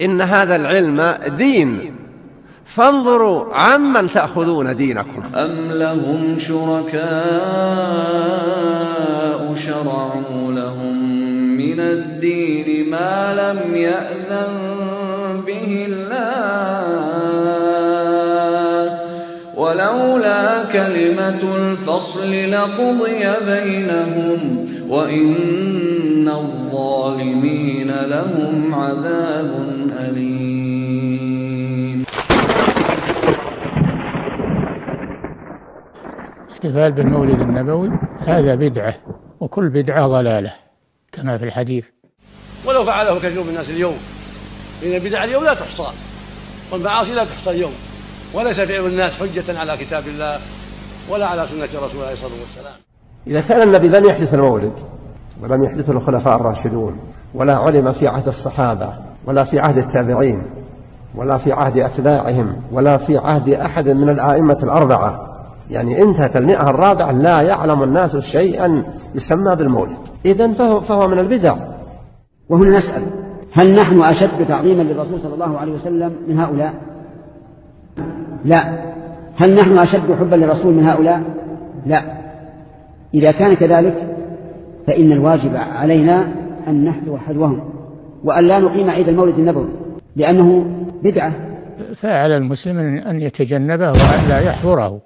إن هذا العلم دين، فانظروا عمن تأخذون دينكم. أم لهم شركاء شرعوا لهم من الدين ما لم يأذن به الله ولولا كلمة الفصل لقضي بينهم وإن الظالمين لهم عذاب أليم. الاحتفال بالمولد النبوي هذا بدعة، وكل بدعة ضلالة كما في الحديث. ولو فعله كثير من الناس اليوم، إن البدع اليوم لا تحصى والمعاصي لا تحصى اليوم، وليس فعل الناس حجة على كتاب الله ولا على سنة رسول الله صلى الله عليه وسلم. إذا كان النبي لم يحدث المولد ولم يحدثه الخلفاء الراشدون ولا علم في عهد الصحابة ولا في عهد التابعين ولا في عهد أتباعهم ولا في عهد أحد من الآئمة الأربعة، يعني انتهت المئة الرابعة لا يعلم الناس شيئا يسمى بالمولد، إذن فهو من البدع. وهنا نسأل: هل نحن أشد تعظيما للرسول صلى الله عليه وسلم من هؤلاء؟ لا. هل نحن أشد حبا للرسول من هؤلاء؟ لا. إذا كان كذلك فإن الواجب علينا أن نحذو حذوهم وأن لا نقيم عيد المولد النبوي لأنه بدعة. فعلى المسلم أن يتجنبه وأن لا يحضره.